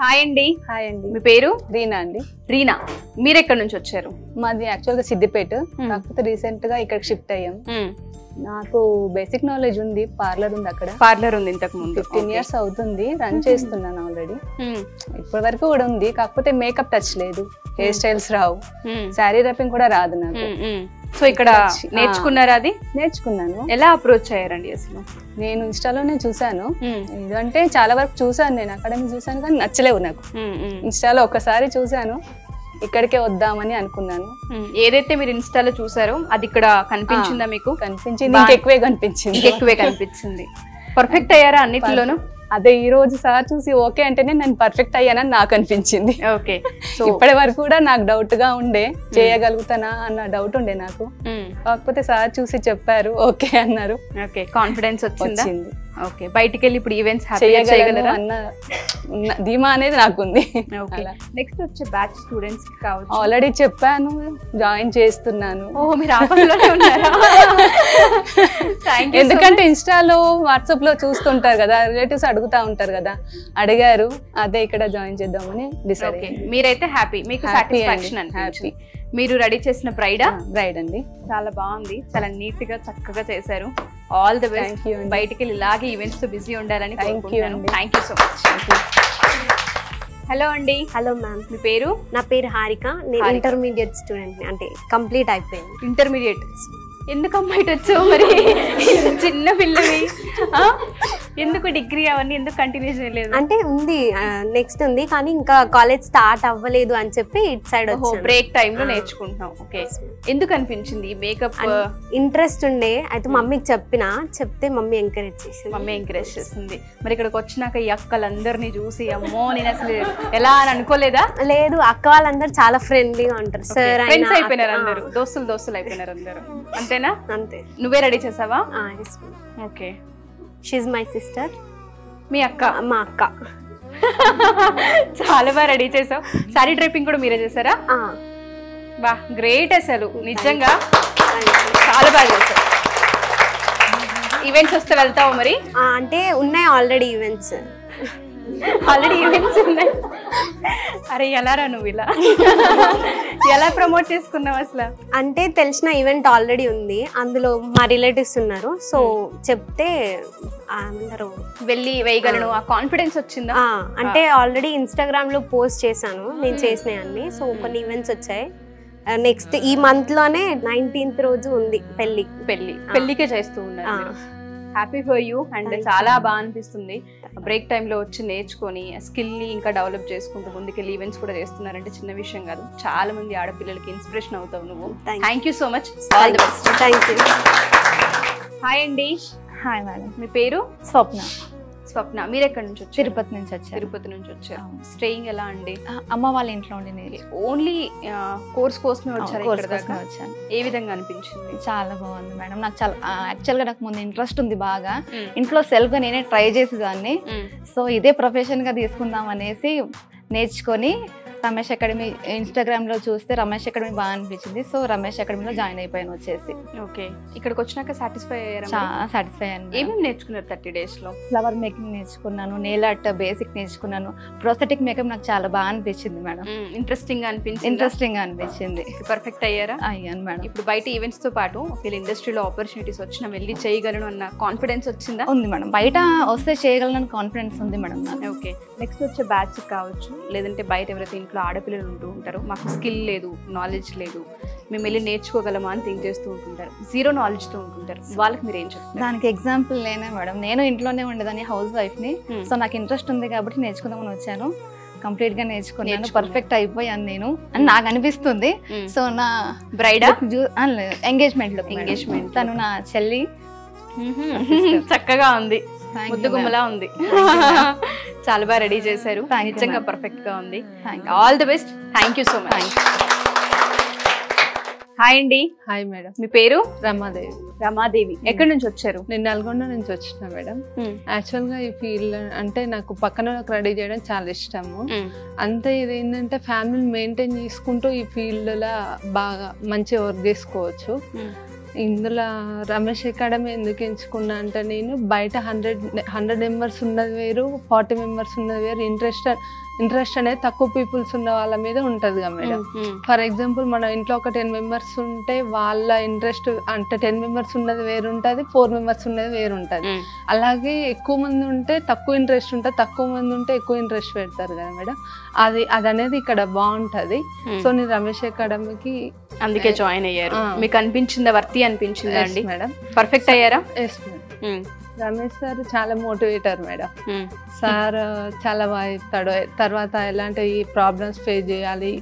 Hi అండి. Hi అండి. మీ పేరు? రీనా అండి. రీనా, మీరు ఎక్కడి నుంచి వచ్చారు? మాది యాక్చువల్ గా సిద్దిపేట, కాకపోతే రీసెంట్ గా ఇక్కడ షిఫ్ట్ అయ్యాం. నాకు బేసిక్ నాలెడ్జ్ ఉంది, పార్లర్ ఉంది, అక్కడ పార్లర్ ఉంది. ఇంతకు ముందు 15 years అవుతుంది, రన్ చేస్తున్నాను ఆల్రెడీ. ఇప్పటి వరకు కూడా ఉంది, కాకపోతే మేకప్ టచ్ లేదు, హెయిర్ స్టైల్స్ రావు, శారీ ర్యాపింగ్ కూడా రాదు నాకు. సో ఇక్కడ నేర్చుకున్నారా? అది నేర్చుకున్నాను. ఎలా అప్రోచ్ అయ్యారండి అసలు? నేను ఇన్స్టాలోనే చూసాను. ఇదంటే చాలా వరకు చూసాను, నేను అకాడమీ చూసాను కానీ నచ్చలేవు నాకు. ఇన్స్టాలో ఒకసారి చూసాను, ఇక్కడికే వద్దామని అనుకున్నాను. ఏదైతే మీరు ఇన్స్టాలో చూసారో అది ఇక్కడ కనిపించిందా మీకు? కనిపించింది, ఇంకెక్కువే కనిపించింది. ఎక్కువే కనిపించింది. పర్ఫెక్ట్ అయ్యారా అన్నిటిలోనూ? అదే ఈ రోజు సార్ చూసి ఓకే అంటేనే నేను పర్ఫెక్ట్ అయ్యానని నాకు అనిపించింది. ఓకే. ఇప్పటి వరకు కూడా నాకు డౌట్ గా ఉండే, చేయగలుగుతానా అన్న డౌట్ ఉండే నాకు. కాకపోతే సార్ చూసి చెప్పారు, ఓకే అన్నారు. ఓకే, కాన్ఫిడెన్స్ వచ్చింది. ఓకే, బయటికి వెళ్ళి ఇప్పుడు ఈవెంట్స్ చేయగలరా అన్న ధీమా అనేది నాకుంది. నెక్స్ట్ వచ్చే బ్యాచ్ స్టూడెంట్స్ కి కావచ్చు, ఆల్రెడీ చెప్పాను, జాయిన్ చేస్తున్నాను. ఓ, మీరు ఆపస్లోనే ఉన్నారా? ఎందుకంటే ఇన్స్టాలో వాట్సాప్ లో చూస్తుంటారు కదా, రిలేటివ్స్ అడుగుతా ఉంటారు కదా, అడిగారు, అదే ఇక్కడ జాయిన్ చేద్దామని డిసైడ్. మీరైతే హ్యాపీ, మీకు సాటిస్ఫాక్షన్ అనిపించింది. మీరు రెడీ చేసిన బ్రైడ్ అండి. చాలా బాగుంది, చాలా నీట్ గా చక్కగా చేశారు. All the best. బయటికి వెళ్ళి ఇలాగే ఈవెంట్స్ తో బిజీ ఉండాలని కోరుకుంటున్నాను. Thank you so much. Hello అండి. Hello ma'am. మీ పేరు? నా పేరు హారిక. నేను ఇంటర్మీడియట్ స్టూడెంట్, అంటే కంప్లీట్ అయిపోయింది. ఇంటర్మీడియట్. ఎందుకు అమ్మాయి వచ్చావు మరి? చిన్న పిల్లవి, ఎందుకు డిగ్రీ అవన్నీ ఎందుకు కంటిన్యూ చేయలేదు? అంటే ఉంది, నెక్స్ట్ ఉంది, కానీ ఇంకా కాలేజ్ స్టార్ట్ అవ్వలేదు అని చెప్పి ఇటు సైడ్ వచ్చాను. బ్రేక్ టైమ్ లో నేర్చుకుంటున్నాం. ఓకే, ఎందుకు అనిపించింది మేకప్? ఇంట్రెస్ట్ ఉండే, అయితే మమ్మీకి చెప్తే మమ్మీ ఎంకరేజ్ చేసింది. మరి ఇక్కడికి వచ్చినాక ఈ అక్కలందరినీ చూసి అమ్మో నేను అసలు ఎలా అని అనుకోలేదా? లేదు, అక్క వాళ్ళందరూ చాలా ఫ్రెండ్లీగా ఉంటారు. సార్ ఫ్రెండ్స్ అయిపోయినారు అందరూ, దోస్తులు అయిపోయినారు అందరూ. అంతేనా? అంతే. నువ్వే రెడీ చేసావా? ఓకే. She's my sister. మీ అక్క? మా అక్క. చాలా బాగా రెడీ చేసావు. సారీ డ్రైపింగ్ కూడా మీరే చేసారా? బా, గ్రేట్ అసలు, నిజంగా చాలా బాగా చేశారు. ఈవెంట్స్ వస్తే వెళ్తావు మరి? అంటే ఉన్నాయి ఆల్రెడీ ఈవెంట్స్ ఉన్నాయి. అరే ఎలారా నువ్వు ఇలా ఎలా ప్రమోట్ చేసుకున్నావు అసలు? అంటే తెలిసిన ఈవెంట్ ఆల్రెడీ ఉంది, అందులో మా రిలేటివ్స్ ఉన్నారు, సో చెప్తే అందరూ వెళ్ళి వేయగలను ఆ కాన్ఫిడెన్స్ వచ్చిందా? అంటే ఆల్రెడీ ఇన్స్టాగ్రామ్ లో పోస్ట్ చేశాను నేను చేసినవన్నీ. సో కొన్ని ఈవెంట్స్ వచ్చాయి. నెక్స్ట్ ఈ మంత్ లోనే 19th రోజు ఉంది పెళ్లికే చేస్తూ ఉన్నారు. Happy for you. అండ్ చాలా బాగా అనిపిస్తుంది బ్రేక్ టైంలో వచ్చి నేర్చుకొని స్కిల్ని ఇంకా డెవలప్ చేసుకుంటూ ముందుకెళ్ళి ఈవెంట్స్ కూడా చేస్తున్నారంటే చిన్న విషయం కాదు. చాలా మంది ఆడపిల్లలకి ఇన్స్పిరేషన్ అవుతావు నువ్వు. Thank you so much. All the best. Thank you. Hi అండి. Hi madam. మీ పేరు? స్వప్న. మీరు ఎక్కడి నుంచి వచ్చారు? తిరుపతి నుంచి వచ్చారు. స్టేయింగ్ ఎలా అండి? అమ్మ వాళ్ళ ఇంట్లో ఉండి ఓన్లీ కోర్స్ కోసమే వచ్చారు? వచ్చాను. ఏ విధంగా అనిపించింది? చాలా బాగుంది మేడం. నాకు చాలా యాక్చువల్గా నాకు ముందు ఇంట్రెస్ట్ ఉంది బాగా, ఇంట్లో సెల్ఫ్గా నేనే ట్రై చేసేదాన్ని. సో ఇదే ప్రొఫెషన్ గా తీసుకుందాం అనేసి నేర్చుకొని రమేష్ అకాడమీ ఇన్స్టాగ్రామ్లో చూస్తే రమేష్ అకాడమీ బాగా అనిపించింది. సో రమేష్ అకాడమీలో జాయిన్ అయిపోయాను వచ్చేసి. ఓకే, ఇక్కడికి వచ్చినాక సాటిస్ఫై అయ్యారా? చాలా సాటిస్ఫై అయ్యాను. ఏమేమి నేర్చుకున్నారు 30 days లో? ఫ్లవర్ మేకింగ్ నేర్చుకున్నాను, నెయిల్ ఆర్ట్ బేసిక్ నేర్చుకున్నాను, ప్రోస్థెటిక్ మేకప్ నాకు చాలా బాగా అనిపించింది మేడం. ఇంట్రెస్టింగ్ గా అనిపించింది. పర్ఫెక్ట్ అయ్యారా? అయ్యాను మేడం. ఇప్పుడు బయట ఈవెంట్స్ తో పాటు ఒకవేళ ఇండస్ట్రీలో ఆపర్చునిటీస్ వచ్చినా వెళ్ళి చేయగలను అన్న కాన్ఫిడెన్స్ వచ్చిందా? ఉంది మేడం, బయట వస్తే చేయగలను కాన్ఫిడెన్స్ ఉంది మేడం నాకు. ఓకే, నెక్స్ట్ వచ్చే బ్యాచ్ కావచ్చు, లేదంటే బయట ఎవరైతే ఇంట్లో ఆడపిల్లలు ఉంటూ ఉంటారు, మాకు స్కిల్ లేదు, నాలెడ్జ్ లేదు, మేము వెళ్ళి నేర్చుకోగలమా అని థింక్ చేస్తూ ఉంటుంటారు, జీరో నాలెడ్జ్తో ఉంటుంటారు, వాళ్ళకి మీరు ఏం చెప్తారు? దానికి ఎగ్జాంపుల్ నేనే మేడం. నేను ఇంట్లోనే ఉండేదాన్ని, హౌస్ వైఫ్ని. సో నాకు ఇంట్రెస్ట్ ఉంది కాబట్టి నేర్చుకుందామని వచ్చాను. కంప్లీట్ గా నేర్చుకున్నాను, పర్ఫెక్ట్ అయిపోయాను నేను అని నాకు అనిపిస్తుంది. సో నా బ్రైడ్ ఎంగేజ్మెంట్ తను నా చెల్లి. చక్కగా ఉంది, ముద్దు గుమ్మలా ఉంది. చాలా బాగా రెడీ చేశారు, నిజంగా పర్ఫెక్ట్ గా ఉంది. All the best. Thank you so much. Hi అండి. Hi madam. మీ పేరు? రమాదేవి. ఎక్కడి నుంచి వచ్చారు? నేను నల్గొండ నుంచి వచ్చిన మేడం. యాక్చువల్ గా ఈ ఫీల్డ్ అంటే నాకు పక్కన రెడీ చేయడం చాలా ఇష్టము. అంతే ఇది ఏంటంటే ఫ్యామిలీ మెయింటైన్ చేసుకుంటూ ఈ ఫీల్డ్ లో బాగా మంచి వర్క్ చేసుకోవచ్చు. ఇందులో రమేష్ అకాడమీ ఎందుకు ఎంచుకున్నా అంటే నేను బయట 100 మెంబర్స్ ఉన్నది వేరు, 40 మెంబర్స్ ఉన్నది వేరు. ఇంట్రెస్ట్ అనేది తక్కువ పీపుల్స్ ఉన్న వాళ్ళ మీద ఉంటుంది కదా మేడం. ఫర్ ఎగ్జాంపుల్ మన ఇంట్లో ఒక 10 మెంబర్స్ ఉంటే వాళ్ళ ఇంట్రెస్ట్ అంటే 10 మెంబర్స్ ఉన్నది వేరు ఉంటుంది, 4 మెంబర్స్ ఉన్నది వేరు ఉంటుంది. అలాగే ఎక్కువ మంది ఉంటే తక్కువ ఇంట్రెస్ట్ ఉంటుంది, తక్కువ మంది ఉంటే ఎక్కువ ఇంట్రెస్ట్ పెడతారు కదా మేడం. అది అనేది ఇక్కడ బాగుంటుంది. సో నేను రమేష్ అకాడమీకి అందుకే జాయిన్ అయ్యారు. మీకు అనిపించిందా, వర్తి అనిపించిందా అండి మేడం? పర్ఫెక్ట్ అయ్యారా? Yes madam. రమేష్ సార్ చాలా మోటివేటర్ మేడం. సార్ చాలా బాగా చెప్తాడు. తర్వాత ఎలాంటి ప్రాబ్లమ్స్ ఫేస్ చేయాలి,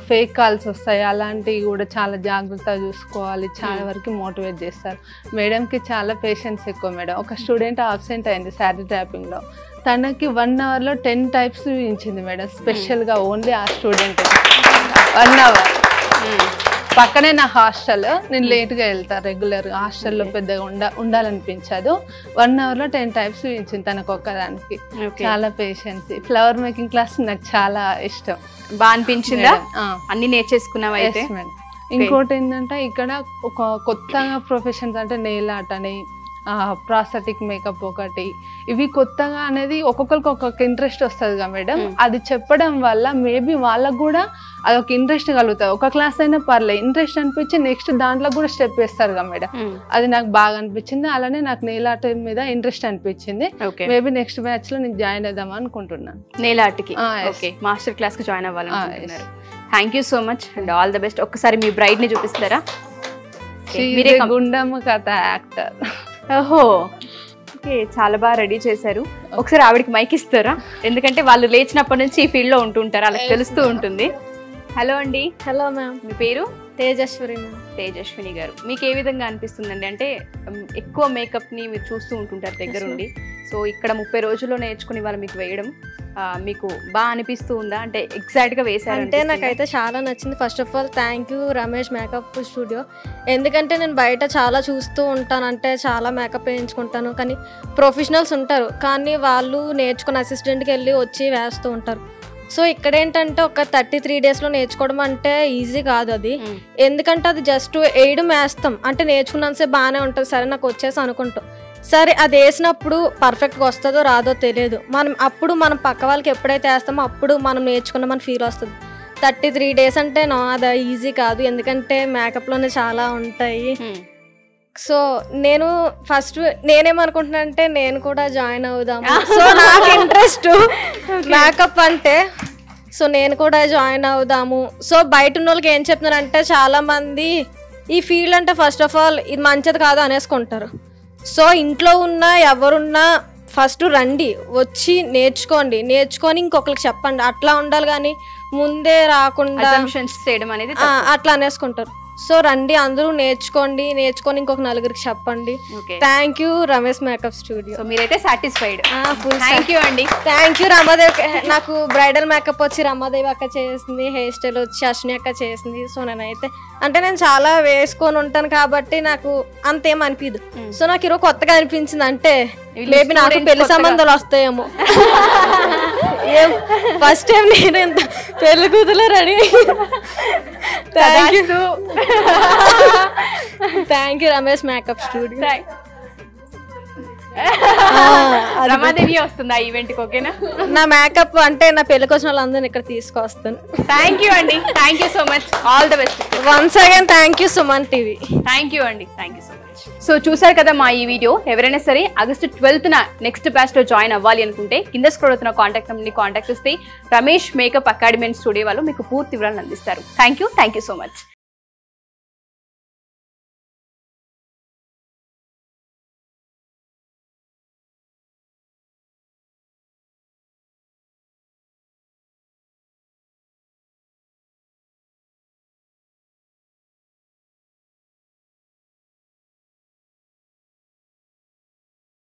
ఫేక్ కాల్స్ వస్తాయి, అలాంటివి కూడా చాలా జాగ్రత్తగా చూసుకోవాలి, చాలా వరకు మోటివేట్ చేస్తారు. మేడంకి చాలా పేషెన్స్ ఎక్కువ మేడం. ఒక స్టూడెంట్ అబ్సెంట్ అయింది శారీ ట్యాపింగ్లో, తనకి 1 అవర్లో 10 టైప్స్ చూపించింది మేడం. స్పెషల్గా ఓన్లీ ఆ స్టూడెంట్ 1 అవర్. పక్కనే నా హాస్టల్, నేను లేట్గా వెళ్తాను రెగ్యులర్గా. హాస్టల్లో పెద్దగా ఉండాలనిపించదు. 1 అవర్లో 10 టైప్స్ చూపించింది తనకు ఒక్కదానికి. చాలా పేషెన్స్. ఫ్లవర్ మేకింగ్ క్లాస్ నాకు చాలా ఇష్టం. బాగా అనిపించిందా? అన్ని నేర్చేసుకున్నావా అయితే? మేడం. ఇంకోటి ఏంటంటే ఇక్కడ ఒక కొత్తగా ప్రొఫెషన్స్ అంటే నెయిల్ ఆర్ట్ అని, ప్రాస్థెటిక్ మేకప్ ఒకటి, ఇవి కొత్తగా అనేది ఒక్కొక్కరికి ఒక్కొక్క ఇంట్రెస్ట్ వస్తుంది కదా మేడం. అది చెప్పడం వల్ల మేబీ వాళ్ళకు కూడా అదొక ఇంట్రెస్ట్ కలుగుతుంది. ఒక క్లాస్ అయినా పర్లేదు, ఇంట్రెస్ట్ అనిపించి నెక్స్ట్ దాంట్లో కూడా స్టెప్ వేస్తారు కదా మేడం. అది నాకు బాగా అనిపించింది. అలానే నాకు నెయిల్ ఆర్ట్ మీద ఇంట్రెస్ట్ అనిపించింది. మేబీ నెక్స్ట్ బ్యాచ్ లో నేను జాయిన్ అవుదాం అనుకుంటున్నాను. నెయిల్ ఆర్ట్ కి మాస్టర్ క్లాస్ కి జాయిన్ అవ్వాలనుకుంటున్నారు. Thank you so much and all the best. ఒక్కసారి మీ బ్రైడ్ ని చూపిస్తారా? మీరే గుండమ్మ కథ యాక్టర్. ఓహో, ఓకే, చాలా బాగా రెడీ చేశారు. ఒకసారి ఆవిడకి మైక్ ఇస్తారా? ఎందుకంటే వాళ్ళు లేచినప్పటి నుంచి ఈ ఫీల్డ్ లో ఉంటుంటారు, అలా తెలుస్తూ ఉంటుంది. హలో అండి. Hello ma'am. మీ పేరు? తేజస్విని మ్యామ్. తేజస్విని గారు, మీకు ఏ విధంగా అనిపిస్తుందండి? అంటే ఎక్కువ మేకప్ ని మీరు చూస్తూ ఉంటుంటారు దగ్గరుండి. సో ఇక్కడ 30 రోజుల్లో నేర్చుకుని వాళ్ళు మీకు వేయడం మీకు బాగా అనిపిస్తూ ఉందా? అంటే ఎగ్జాక్ట్ గా వేసారు అంటే నాకైతే చాలా నచ్చింది. First of all thank you Ramesh makeup studio. ఎందుకంటే నేను బయట చాలా చూస్తూ ఉంటాను, అంటే చాలా మేకప్ వేయించుకుంటాను, కానీ ప్రొఫెషనల్స్ ఉంటారు, కానీ వాళ్ళు నేర్చుకుని అసిస్టెంట్కి వెళ్ళి వచ్చి వేస్తూ ఉంటారు. సో ఇక్కడ ఏంటంటే ఒక 33 డేస్లో నేర్చుకోవడం అంటే ఈజీ కాదు అది. ఎందుకంటే అది జస్ట్ వేయడం వేస్తాం అంటే నేర్చుకున్నంతసేపు బాగానే ఉంటుంది, సరే నాకు వచ్చేసి అనుకుంటాం. సరే అది వేసినప్పుడు పర్ఫెక్ట్గా వస్తుందో రాదో తెలియదు. మనం పక్క వాళ్ళకి ఎప్పుడైతే వేస్తామో అప్పుడు మనం నేర్చుకున్నామని ఫీల్ వస్తుంది. 33 డేస్ అంటే అది ఈజీ కాదు, ఎందుకంటే మేకప్లోనే చాలా ఉంటాయి. సో నేను ఫస్ట్ నేనేమనుకుంటున్నా అంటే నేను కూడా జాయిన్ అవుదాము. సో నాకు ఇంట్రెస్ట్ మేకప్ అంటే, సో నేను కూడా జాయిన్ అవుదాము. సో బయట ఉన్న వాళ్ళకి ఏం చెప్తున్నారంటే చాలా మంది ఈ ఫీల్డ్ అంటే ఫస్ట్ ఆఫ్ ఆల్ ఇది మంచిది కాదు అనేసుకుంటారు. సో ఇంట్లో ఉన్న ఎవరున్నా ఫస్ట్ రండి, వచ్చి నేర్చుకొని ఇంకొకరికి చెప్పండి, అట్లా ఉండాలి. కానీ ముందే రాకుండా చేయడం అనేది అట్లా అనేసుకుంటారు. సో రండి, అందరూ నేర్చుకొని ఇంకొక నలుగురికి చెప్పండి. Thank you Ramesh makeup studio. So మీరైతే సాటిస్ఫైడ్? థ్యాంక్ యూ అండి. Thank you Ramadevi. నాకు బ్రైడల్ మేకప్ వచ్చి రమాదేవి అక్క చేసింది, హెయిర్ స్టైల్ వచ్చి అశ్విని అక్క చేసింది. సో నేనైతే అంటే నేను చాలా వేసుకొని ఉంటాను కాబట్టి నాకు అంతేం అనిపించదు. సో నాకు ఈరోజు కొత్తగా అనిపించింది, అంటే మేబీ నాకు పెళ్లి సంబంధాలు వస్తాయేమో. ఫస్ట్ టైం నేను ఎంత పెళ్లి కూతురు ready. Thank you Ramesh makeup studio. Ramadevi వస్తుంది ఆ ఈవెంట్ కి, ఓకేనా? నా మేకప్ అంటే నా పెళ్లికి వచ్చిన వాళ్ళందరినీ ఇక్కడ తీసుకొస్తాను. థ్యాంక్ యూ అండి. Thank you so much. All the best. Once again thank you Suman TV. Thank you అండి. Thank you so much. So చూసారు కదా మా ఈ వీడియో. ఎవరైనా సరే August 12న నెక్స్ట్ బ్యాచ్ లో జాయిన్ అవ్వాలి అనుకుంటే కింద స్క్రోల్ అవుతున్న కాంటాక్ట్ నెంబర్ని కాంటాక్ట్ చేస్తే Ramesh makeup academy and studio వాళ్ళు మీకు పూర్తి వివరాలను అందిస్తారు. Thank you so much.